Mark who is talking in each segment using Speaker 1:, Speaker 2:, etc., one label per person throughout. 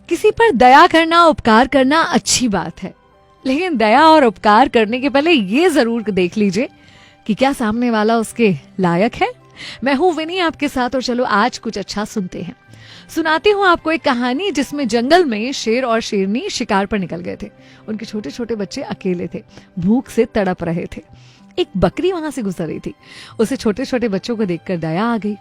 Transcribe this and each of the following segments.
Speaker 1: किसी पर दया करना, उपकार करना अच्छी बात है, लेकिन दया और उपकार करने के पहले ये जरूर देख लीजिए कि क्या सामने वाला उसके लायक है। मैं हूं विनी आपके साथ, और चलो आज कुछ अच्छा सुनते हैं। सुनाती हूँ आपको एक कहानी जिसमें जंगल में शेर और शेरनी शिकार पर निकल गए थे। उनके छोटे छोटे बच्चे अकेले थे, भूख से तड़प रहे थे। एक बकरी वहां से गुजर रही थी। उसे छोटे छोटे बच्चों को देखकर दया आ गई।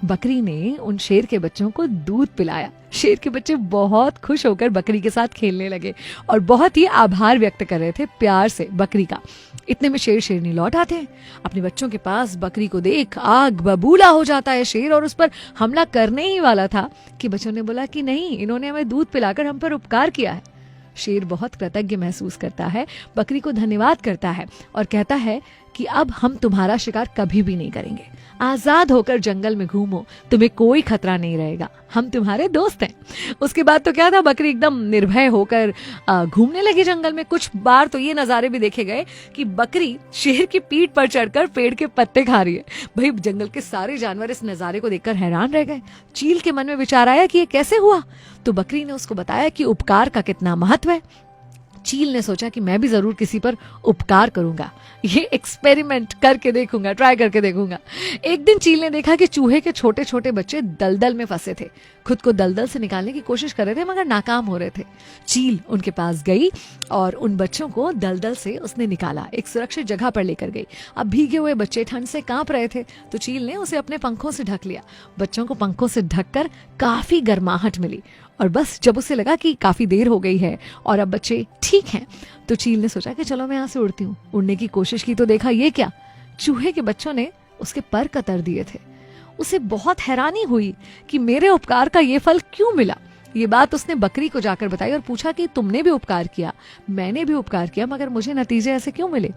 Speaker 1: बकरी ने उन शेर के बच्चों को दूध पिलाया। शेर के बच्चे बहुत खुश होकर बकरी के साथ खेलने लगे और बहुत ही आभार व्यक्त कर रहे थे प्यार से बकरी का। इतने में शेर शेरनी लौट आते हैं। अपने बच्चों के पास बकरी को देख आग बबूला हो जाता है शेर, और उस पर हमला करने ही वाला था कि बच्चों ने बोला कि नहीं, इन्होंने हमें दूध पिलाकर हम पर उपकार किया है। शेर बहुत कृतज्ञ महसूस करता है, बकरी को धन्यवाद करता है और कहता है कि अब हम तुम्हारा शिकार कभी भी नहीं करेंगे। आजाद होकर जंगल में घूमो, तुम्हें कोई खतरा नहीं रहेगा, हम तुम्हारे दोस्त हैं। उसके बाद तो क्या था, बकरी एकदम निर्भय होकर घूमने लगी जंगल में। कुछ बार तो ये नजारे भी देखे गए कि बकरी शेर की पीठ पर चढ़कर पेड़ के पत्ते खा रही है। भाई जंगल के सारे जानवर इस नजारे को देखकर हैरान रह गए। चील के मन में विचार आया कि ये कैसे हुआ, तो बकरी ने उसको बताया कि उपकार का कितना महत्व है। चील ने सोचा कि मैं भी जरूर किसी पर उपकार करूंगा, ये एक्सपेरिमेंट करके देखूंगा, ट्राई करके देखूंगा। एक दिन चील ने देखा कि चूहे के छोटे छोटे बच्चे दलदल में फंसे थे। खुद को दलदल से निकालने की कोशिश कर रहे थे मगर नाकाम हो रहे थे। चील उनके पास गई और उन बच्चों को दलदल से उसने निकाला, एक सुरक्षित जगह पर लेकर गई। अब भीगे हुए बच्चे ठंड से कांप रहे थे, तो चील ने उसे अपने पंखों से ढक लिया। बच्चों को पंखों से ढककर काफी गर्माहट मिली, और बस जब उसे लगा कि काफी देर हो गई है और अब बच्चे ठीक हैं, तो चील ने सोचा कि चलो मैं यहाँ से उड़ती हूँ। उड़ने की कोशिश की तो देखा ये क्या, चूहे के बच्चों ने उसके पर कतर दिए थे। उसे बहुत हैरानी हुई कि मेरे उपकार का ये फल क्यों मिला। ये बात उसने बकरी को जाकर बताई और पूछा कि तुमने भी उपकार किया, मैंने भी उपकार किया, मगर मुझे नतीजे ऐसे क्यों मिले।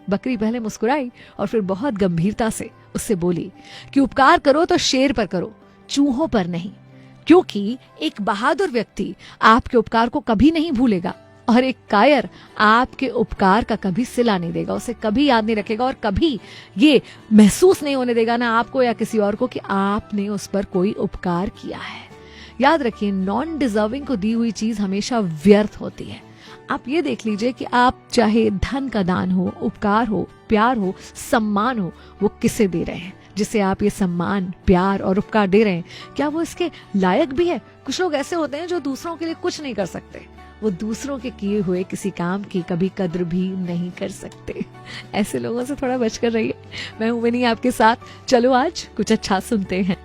Speaker 1: बकरी पहले मुस्कुराई और फिर बहुत गंभीरता से उससे बोली कि उपकार करो तो शेर पर करो, चूहों पर नहीं, क्योंकि एक बहादुर व्यक्ति आपके उपकार को कभी नहीं भूलेगा और एक कायर आपके उपकार का कभी सिला नहीं देगा, उसे कभी याद नहीं रखेगा और कभी ये महसूस नहीं होने देगा ना आपको या किसी और को कि आपने उस पर कोई उपकार किया है। याद रखिए, नॉन डिजर्विंग को दी हुई चीज हमेशा व्यर्थ होती है। आप ये देख लीजिए कि आप चाहे धन का दान हो, उपकार हो, प्यार हो, सम्मान हो, वो किसे दे रहे हैं। जिसे आप ये सम्मान, प्यार और उपकार दे रहे हैं, क्या वो इसके लायक भी है। कुछ लोग ऐसे होते हैं जो दूसरों के लिए कुछ नहीं कर सकते, वो दूसरों के किए हुए किसी काम की कभी कद्र भी नहीं कर सकते। ऐसे लोगों से थोड़ा बचकर रहिए। मैं हूं विनी आपके साथ, चलो आज कुछ अच्छा सुनते हैं।